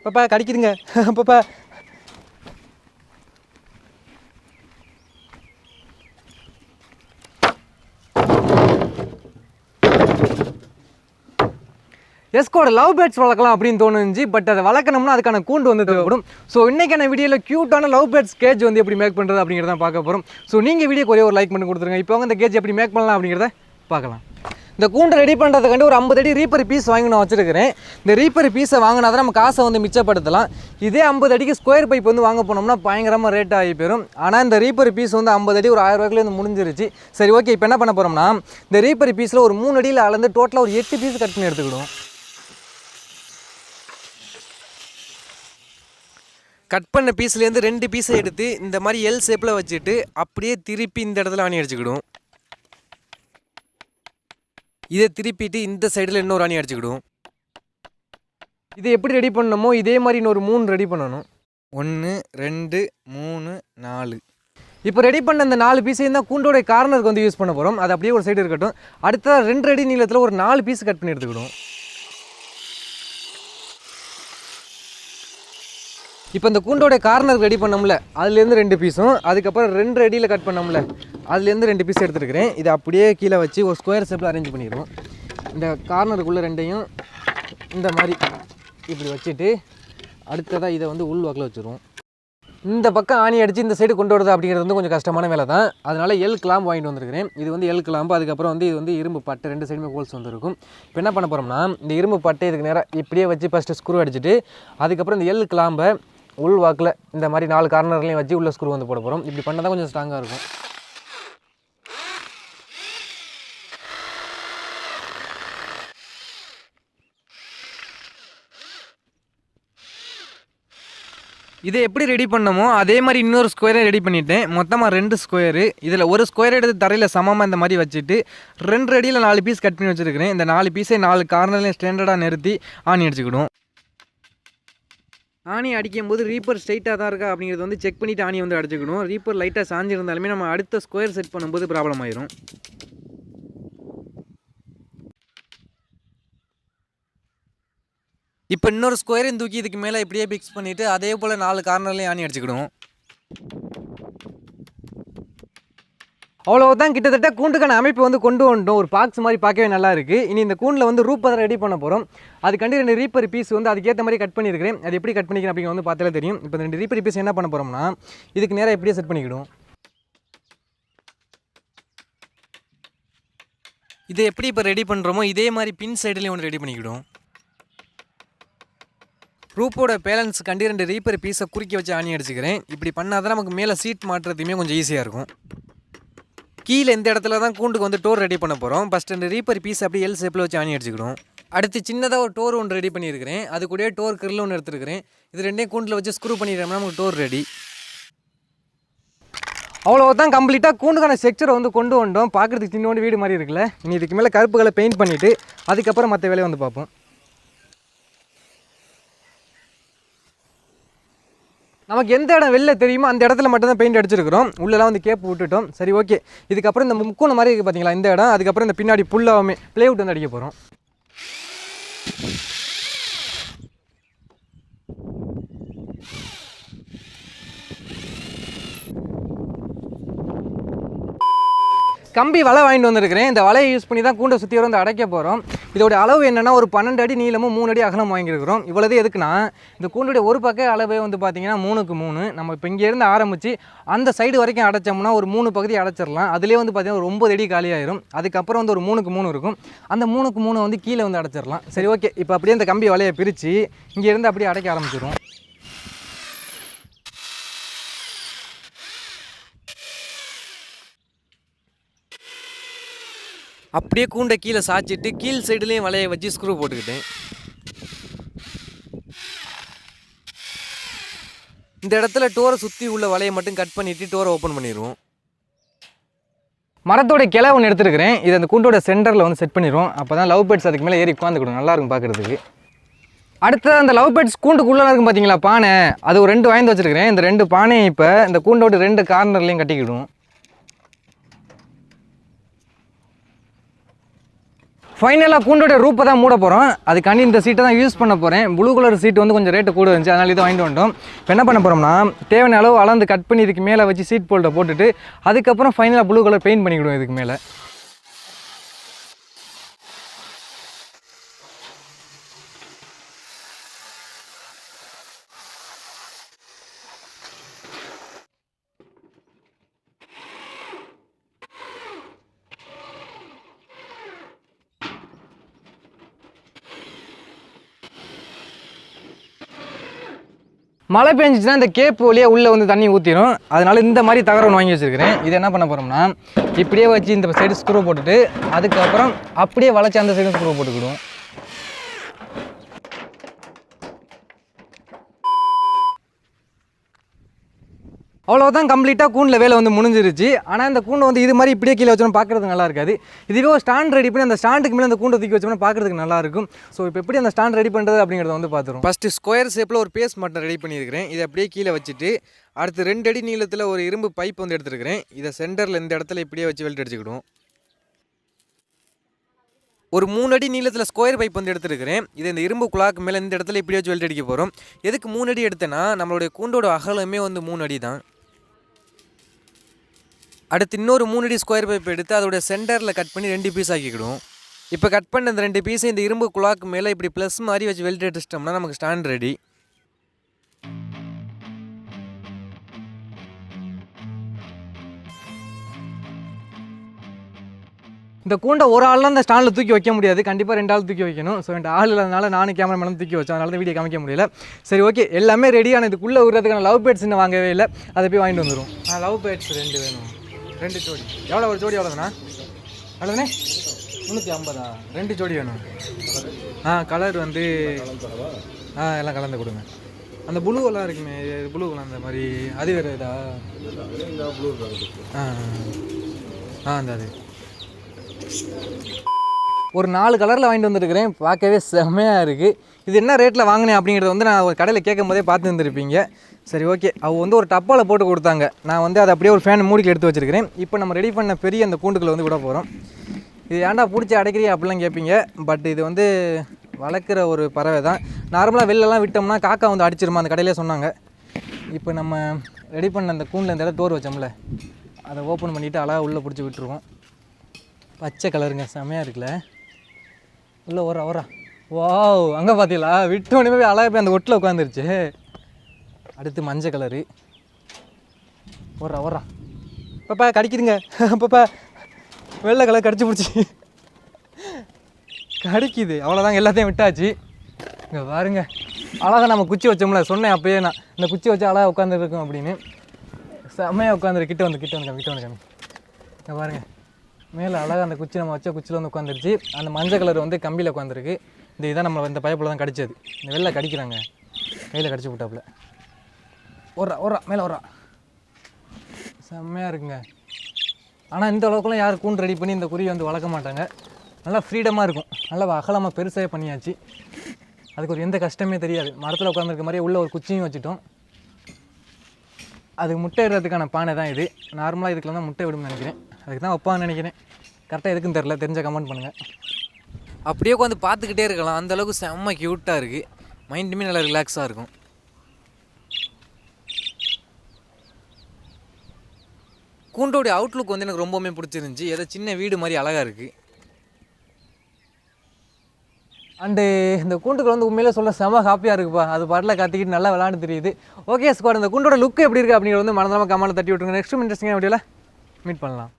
பாப்பா கடிக்குதுங்க பாப்பா. எஸ்கோட love birds வளர்க்கலாம் அப்படின்னு தோணுச்சு. பட் அதை வளர்க்கணும்னா அதுக்கான கூண்டு வந்து தேவைப்படும். ஸோ இன்றைக்கான வீடியோவில் க்யூட்டான லவ் பேர்ட்ஸ் கேஜ் வந்து எப்படி மேக் பண்ணுறது அப்படிங்கிறத பார்க்க போகிறோம். ஸோ நீங்கள் வீடியோக்கு ஒரே ஒரு லைக் பண்ணி கொடுத்துருங்க. இப்போ இந்த கேஜ் எப்படி மேக் பண்ணலாம் அப்படிங்கிறத பார்க்கலாம். இந்த கூண்டை ரெடி பண்ணுறதுக்காண்டி ஒரு 50 அடி ரீப்பர் பீஸ் வாங்கி நான் வச்சுருக்கிறேன். இந்த ரீப்பர் பீஸை வாங்கினா தான் நம்ம காசை வந்து மிச்சப்படுத்தலாம். இதே 50 அடிக்கு ஸ்கொயர் பைப் வந்து வாங்க போனோம்னா பயங்கரமாக ரேட் ஆகி போயிடும். ஆனால் இந்த ரீப்பர் பீஸ் வந்து 50 அடி ஒரு 1000 ரூபாய்க்குள்ள வந்து முடிஞ்சிருச்சு. சரி ஓகே, இப்போ என்ன பண்ண போகிறோம்னா இந்த ரீப்பர் பீஸில் ஒரு 3 அடியில் அளந்து டோட்டலாக ஒரு 8 பீஸ் கட் பண்ணி எடுத்துக்கிடும். கட் பண்ண பீஸ்லேருந்து 2 பீஸை எடுத்து இந்த மாதிரி எல் ஷேப்பில் வச்சுட்டு அப்படியே திருப்பி இந்த இடத்துல ஆணி அடிச்சுக்கிடும். இதை திருப்பிட்டு இந்த சைடில் இன்னொரு ஆணி அடிச்சுக்கிடும். இதை எப்படி ரெடி பண்ணணுமோ இதே மாதிரி இன்னொரு 3 ரெடி பண்ணணும். 1 2 3 4. இப்போ ரெடி பண்ண இந்த 4 பீஸையும் தான் கூண்டோடைய கார்னருக்கு வந்து யூஸ் பண்ண போகிறோம். அது அப்படியே ஒரு சைடு இருக்கட்டும். அடுத்த 2 அடி நீளத்தில் ஒரு 4 பீஸ் கட் பண்ணி எடுத்துக்கிடும். இப்போ இந்த கூண்டோடைய கார்னர் ரெடி பண்ணோம்ல, அதுலேருந்து 2 பீஸும், அதுக்கப்புறம் 2 அடியில் கட் பண்ணோம்ல, அதுலேருந்து 2 பீஸ் எடுத்துருக்கிறேன். இதை அப்படியே கீழே வச்சு ஒரு ஸ்கொயர் ஷேப்பில் அரேஞ்ச் பண்ணிடுவோம். இந்த கார்னருக்குள்ளே 2ஐயும் இந்த மாதிரி இப்படி வச்சுட்டு அடுத்ததாக இதை வந்து உள் வாக்கில் வச்சுருவோம். இந்த பக்கம் ஆணி அடித்து இந்த சைடு கொண்டு வரது அப்படிங்கிறது வந்து கொஞ்சம் கஷ்டமான வேலை தான். அதனால் எல் கிளாம்பு வாங்கிட்டு வந்துருக்கிறேன். இது வந்து எல் கிளாம்பு. அதுக்கப்புறம் வந்து இது வந்து இரும்பு பட்டை, 2 சைடுமே ஹோல்ஸ் வந்துருக்கும். இப்போ என்ன பண்ண போகிறோம்னா இந்த இரும்பு பட்டை இதுக்கு நேராக இப்படியே வச்சு ஃபஸ்ட்டு ஸ்க்ரூ அடிச்சுட்டு அதுக்கப்புறம் இந்த எல் கிளாம்பை உள் வாக்கில் இந்த மாதிரி 4 கார்னர்லையும் வச்சு உள்ள ஸ்க்ரூ வந்து போட போகிறோம். இப்படி பண்ணால் தான் கொஞ்சம் ஸ்ட்ராங்காக இருக்கும். இதை எப்படி ரெடி பண்ணமோ அதே மாதிரி இன்னொரு ஸ்கொயரை ரெடி பண்ணிவிட்டேன். மொத்தமாக 2 ஸ்கொயரு. இதில் ஒரு ஸ்கொயர் எடுத்து தரையில் சமமாக இந்த மாதிரி வச்சுட்டு 2 அடியில் 4 பீஸ் கட் பண்ணி வச்சுருக்கிறேன். இந்த 4 பீஸை 4 கார்னர்லையும் ஸ்டாண்டர்டாக நிறுத்தி ஆணி அடிச்சுக்கிடும். ஆணி அடிக்கும் போது ரீப்பர் ஸ்ட்ரைட்டாக தான் இருக்கா அப்படிங்கிறது வந்து செக் பண்ணிவிட்டு ஆணி வந்து அடிச்சுக்கணும். ரீப்பர் லைட்டாக சாஞ்சிருந்தாலுமே நம்ம அடுத்த ஸ்கொயர் செட் பண்ணும்போது ப்ராப்ளம் ஆயிரும். இப்போ இன்னொரு ஸ்கொயரையும் தூக்கி இதுக்கு மேலே இப்படியே பிக்ஸ் பண்ணிவிட்டு அதே போல் 4 கார்னர்லையும் ஆணி அடிச்சுக்கிடும். அவ்வளோதான், கிட்டத்தட்ட கூண்டுக்கான அமைப்பு வந்து கொண்டு வந்துட்டோம். ஒரு பாக்ஸ் மாதிரி பார்க்கவே நல்லா இருக்குது. இனி இந்த கூண்டில் வந்து ரூப்பை ரெடி பண்ண போகிறோம். அதுக்காண்டி 2 ரீப்பர் பீஸ் வந்து அதுக்கேற்ற மாதிரி கட் பண்ணியிருக்கிறேன். அது எப்படி கட் பண்ணிக்கிறேன் அப்படிங்கிற வந்து பார்த்தாலே தெரியும். இப்போ 2 ரீப்பர் பீஸ் என்ன பண்ண போகிறோம்னா இதுக்கு நேராக எப்படியே செட் பண்ணிக்கிடும். இதை எப்படி இப்போ ரெடி பண்ணுறோமோ இதே மாதிரி பின் சைடுலேயும் ஒன்று ரெடி பண்ணிக்கிடும். ரூப்போட பேலன்ஸ் கண்டி 2 ரீப்பர் பீஸை குறுக்கி வச்சு ஆணி அடிச்சுக்கிறேன். இப்படி பண்ணால் தான் நமக்கு மேலே சீட் மாட்டுறதுமே கொஞ்சம் ஈஸியாக இருக்கும். கீழே இந்த இடத்துல தான் கூண்டுக்கு வந்து டோர் ரெடி பண்ண போகிறோம். ஃபஸ்ட் 2 ரீப்பர் பீஸ் அப்படியே எல் ஷேப்பில் வச்சு ஆணி அடிச்சுக்கிடும். அடுத்து சின்னதாக ஒரு டோர் ஒன்று ரெடி பண்ணியிருக்கிறேன். அது கூட டோர் கிரில் ஒன்று எடுத்துருக்கிறேன். இது 2ஐயும் கூண்டில் வச்சு ஸ்க்ரூ பண்ணிடுறோம்னா நமக்கு டோர் ரெடி. அவ்வளோதான், கம்ப்ளீட்டாக கூண்டுக்கான ஸ்ட்ரக்சரை வந்து கொண்டு வந்தோம். பார்க்குறதுக்கு சின்னோண்டு வீடு மாதிரி இருக்குல்ல. இனி இதுக்கு மேலே கருப்புகளை பெயிண்ட் பண்ணிவிட்டு அதுக்கப்புறம் மற்ற வேலையை வந்து பார்ப்போம். நமக்கு எந்த இடம் வெளில தெரியுமோ அந்த இடத்துல மட்டும் தான் பெயிண்ட் அடிச்சிருக்கிறோம். உள்ளெல்லாம் வந்து கேப் விட்டுட்டோம். சரி ஓகே, இதுக்கப்புறம் இந்த முக்கோணம் மாதிரி இருக்குது பார்த்தீங்களா இந்த இடம். அதுக்கப்புறம் இந்த பின்னாடி புல்லாகவே ப்ளேவுட் வந்து அடிக்க போகிறோம். கம்பி வலை வாங்கிட்டு வந்துருக்கிறேன். இந்த வலையை யூஸ் பண்ணி தான் கூண்டை சுற்றி வந்து அடைக்க போகிறோம். இதோட அளவு என்னென்னா ஒரு 12 அடி நீளமும் 3 அடி அகலம் வாங்கியிருக்கிறோம். இவ்வளோது எதுக்குன்னா இந்த கூண்டுடைய ஒரு பக்கம் அளவே வந்து பார்த்திங்கன்னா 3க்கு 3. நம்ம இப்போ இங்கேருந்து ஆரம்பித்து அந்த சைடு வரைக்கும் அடைச்சோம்னா ஒரு 3 பகுதி அடைச்சிடலாம். அதிலே வந்து பார்த்திங்கன்னா ஒரு 9 அடி காலியாயிரும். அதுக்கப்புறம் வந்து ஒரு 3க்கு 3 இருக்கும். அந்த 3க்கு 3 வந்து கீழே வந்து அடைச்சிடலாம். சரி ஓகே, இப்போ அப்படியே இந்த கம்பி வலையை பிரித்து இங்கேருந்து அப்படியே அடைக்க ஆரம்பிச்சிடும். அப்படியே கூண்டை கீழே சாய்ச்சிட்டு கீழ் சைடுலேயும் வலையை வச்சு ஸ்க்ரூ போட்டுக்கிட்டேன். இந்த இடத்துல டோரை சுற்றி உள்ள வலையை மட்டும் கட் பண்ணிவிட்டு டோரை ஓப்பன் பண்ணிடுவோம். மரத்தோட கிளை ஒன்று எடுத்துருக்கிறேன். இது அந்த கூண்டோட சென்டரில் வந்து செட் பண்ணிடுவோம். அப்போ தான் லவ் பேர்ட்ஸ் அதுக்கு மேலே ஏறி உட்காந்துக்கிடும், நல்லாயிருக்கும் பார்க்குறதுக்கு. அடுத்தது அந்த லவ் பேர்ட்ஸ் கூண்டுக்குள்ளே இருக்கும் பார்த்தீங்களா பானை, அது ஒரு 2 வாங்கி வச்சுருக்கிறேன். இந்த 2 பானையை இப்போ இந்த கூண்டோட 2 கார்னர்லேயும் கட்டிக்கிடும். ஃபைனலாக கூண்டோட ரூப்பை தான் மூட போகிறோம். அதுக்காண்டி இந்த சீட்டை தான் யூஸ் பண்ண போகிறேன். ப்ளூ கலர் சீட் வந்து கொஞ்சம் ரேட்டு கூட இருந்துச்சு, அதனால இதை வாங்கிட்டு வந்துட்டோம். இப்போ என்ன பண்ண போகிறோம்னா தேவையான அளவு அளந்து கட் பண்ணி இதுக்கு மேலே வச்சு சீட் போல்ட்டை போட்டுட்டு அதுக்கப்புறம் ஃபைனலாக ப்ளூ கலர் பெயிண்ட் பண்ணிக்கிடுவோம் இதுக்கு மேலே. மழை பெஞ்சிச்சுன்னா இந்த கேப் வழியாக உள்ளே வந்து தண்ணி ஊற்றிடும். அதனால இந்த மாதிரி தகரம் வாங்கி வச்சுருக்கிறேன். இது என்ன பண்ண போகிறோம்னா இப்படியே வச்சு இந்த சைடு ஸ்க்ரூ போட்டுட்டு அதுக்கப்புறம் அப்படியே வளைச்சி அந்த சைடும் ஸ்க்ரூ போட்டுக்கிடுவோம். அவ்வளோதான், கம்ப்ளீட்டாக கூண்டில் வேலை வந்து முடிஞ்சிருச்சு. ஆனால் இந்த கூண்டை வந்து இது மாதிரி இப்படியே கீழே வச்சோம்னா பார்க்குறதுக்கு நல்லா இருக்காது. இதுவே ஒரு ஸ்டாண்ட் ரெடி பண்ணி அந்த ஸ்டாண்டுக்கு மேலே அந்த கூண்டை தூக்கி வச்சோம்னா பார்க்குறதுக்கு நல்லாயிருக்கும். ஸோ இப்போ எப்படி அந்த ஸ்டாண்ட் ரெடி பண்ணுறது அப்படிங்கிறத வந்து பார்த்துருவோம். ஃபஸ்ட்டு ஸ்கொயர் ஷேப்பில் ஒரு பேஸ் மட்டும் ரெடி பண்ணியிருக்கிறேன். இதை அப்படியே கீழே வச்சுட்டு அடுத்து 2 அடி நீளத்தில் ஒரு இரும்பு பைப் வந்து எடுத்துருக்கிறேன். இதை சென்டரில் இந்த இடத்துல இப்படியே வச்சு வெல்ட் அடிச்சுக்கிடுவோம். ஒரு 3 அடி நீளத்தில் ஸ்கொயர் பைப் வந்து எடுத்துருக்கிறேன். இதை இந்த இரும்பு குழாக்கு மேலே இந்த இடத்துல இப்படியே வச்சு வெல்ட் அடிக்க போகிறோம். எதுக்கு 3 அடி எடுத்தேன்னா நம்மளுடைய கூண்டோட அகலமே வந்து 3 அடி தான். அடுத்து இன்னொரு 3 அடி ஸ்கொயர் பைப் எடுத்து அதோட சென்டரில் கட் பண்ணி 2 பீஸ் ஆக்கிக்கிடுவோம். இப்போ கட் பண்ண இந்த 2 பீஸை இந்த இரும்பு குழாக்கு மேலே இப்படி ப்ளஸ் மாதிரி வச்சு வெல்ட் அடிச்சிட்டோம்னா நமக்கு ஸ்டாண்ட் ரெடி. இந்த கூண்டை ஒரு ஆள்லாம் அந்த ஸ்டாண்டில் தூக்கி வைக்க முடியாது, கண்டிப்பாக 2 ஆள் தூக்கி வைக்கணும். ஸோ 2 ஆள் இல்லாதனால நானும் கேமராமேனும் தூக்கி வச்சோம், அதனால தான் வீடியோ காமிக்க முடியல. சரி ஓகே, எல்லாமே ரெடியான. இதுக்குள்ளே விடுறதுக்கான லவ் பேட்ஸ் இன்னும் வாங்கவே இல்லை, அதை போய் வாங்கிட்டு வந்துடும். லவ் பேட்ஸ் 2 வேணும், 2 ஜோடி. எவ்வளோ ஒரு ஜோடி எவ்வளோண்ணா? எவ்வளோண்ணே? 350. 2 ஜோடி வேணும். கலர் வந்து எல்லாம் கலந்து கொடுங்க. அந்த ப்ளூவெல்லாம் இருக்குமே, ப்ளூவெல்லாம் அந்த மாதிரி அது வேறு இதா? அந்த அது ஒரு 4 கலரில் வாங்கிட்டு வந்துருக்கிறேன். பார்க்கவே செம்மையாக இருக்குது. இது என்ன ரேட்டில் வாங்கினேன் அப்படிங்கிறத வந்து நான் ஒரு கடையில் கேட்கும் போதே பார்த்து வந்துருப்பீங்க. சரி ஓகே, அவ வந்து ஒரு டப்பாவில் போட்டு கொடுத்தாங்க. நான் வந்து அதை அப்படியே ஒரு ஃபேன் மூடிக்கு எடுத்து வச்சுருக்கிறேன். இப்போ நம்ம ரெடி பண்ண பெரிய அந்த கூண்டுக்குள்ள வந்து விட போகிறோம். இது ஏன்டா பிடிச்சி அடைக்கிறியா அப்படிலாம் கேட்பீங்க. பட் இது வந்து வளர்க்குற ஒரு பறவை தான். நார்மலாக வெளிலலாம் விட்டோம்னா காக்கா வந்து அடிச்சிருமா, அந்த கடையிலே சொன்னாங்க. இப்போ நம்ம ரெடி பண்ண அந்த கூண்டில் இந்த டோர் வச்சோம்ல, அதை ஓப்பன் பண்ணிவிட்டு அழகாக உள்ளே பிடிச்சி விட்டுருவோம். பச்சை கலருங்க, செம்மையாக இருக்குல்ல. உள்ளே ஓரா வாவ், அங்கே பார்த்தீங்களா, விட்டோடனே அழகாக போய் அந்த ஒட்டில் உட்காந்துருச்சு. அடுத்து மஞ்சள் கலரு. ஓரா பாப்பா கடிக்குதுங்க, பாப்பா வெள்ளை கலர் கடிச்சு பிடிச்சி கடிக்குது. அவ்வளோதாங்க, எல்லாத்தையும் விட்டாச்சு. இங்கே பாருங்க, அழகாக நம்ம குச்சி வச்சோம்ல, சொன்னேன் அப்பயே நான் இந்த குச்சி வச்சு அழகாக உட்காந்துருக்கோம் அப்படின்னு. செம்மையாக உட்காந்துரு. கிட்ட வந்து காமி. இங்கே பாருங்கள், மேலே அழகாக அந்த குச்சி நம்ம வச்ச குச்சியில் வந்து உட்காந்துருச்சு. அந்த மஞ்சள் கலர் வந்து கம்பியில் உட்காந்துருக்கு. இதுதான் நம்ம இந்த பைப்பில் தான் கடிச்சது. இந்த வெள்ளை கடிக்கிறாங்க, கையில் கடிச்சு விட்டாப்புல. ஓரா மேலே ஓரா. செம்மையாக இருக்குங்க. ஆனால் இந்த அளவுக்குலாம் யாரும் கூண்டு ரெடி பண்ணி இந்த குருவி வந்து வளர்க்க மாட்டாங்க. நல்லா ஃப்ரீடமாக இருக்கும். நல்லா அகலமாக பெருசாக பண்ணியாச்சு. அதுக்கு ஒரு எந்த கஷ்டமே தெரியாது. மரத்தில் உட்காந்துருக்க மாதிரியே உள்ளே ஒரு குச்சியும் வச்சுட்டோம். அதுக்கு முட்டை இடுறதுக்கான பானை தான் இது. நார்மலாக இதுக்குள்ள தான் முட்டை விடும்னு நினைக்கிறேன். அதுக்கு தான் வைப்பான்னு நினைக்கிறேன். கரெக்டாக எதுக்குன்னு தெரில, தெரிஞ்ச கமெண்ட் பண்ணுங்கள். அப்படியே உட்காந்து பார்த்துக்கிட்டே இருக்கலாம். அந்தளவுக்கு செம்ம க்யூட்டாக இருக்குது. மைண்டுமே நல்லா ரிலாக்ஸாக இருக்கும். கூண்டோடைய அவுட்லுக் வந்து எனக்கு ரொம்பவுமே பிடிச்சிருந்துச்சி. ஏதோ சின்ன வீடு மாதிரி அழகாக இருக்குது. அண்டு இந்த கூண்டுக்கு வந்து உண்மையிலே சொல்ல செம ஹாப்பியாக இருக்குப்பா. அது பாட்டில் கத்திக்கிட்டு நல்லா விளாண்டு தெரியுது. ஓகே ஸ்குவாட், இந்த கூண்டோட லுக் எப்படி இருக்குது அப்படிங்கிறது வந்து மறந்துடாமல் கமெண்ட்டில் தட்டி விட்டுருங்க. நெக்ஸ்ட் இன்ட்ரெஸ்டிங்கான வீடியோவில் மீட் பண்ணலாம்.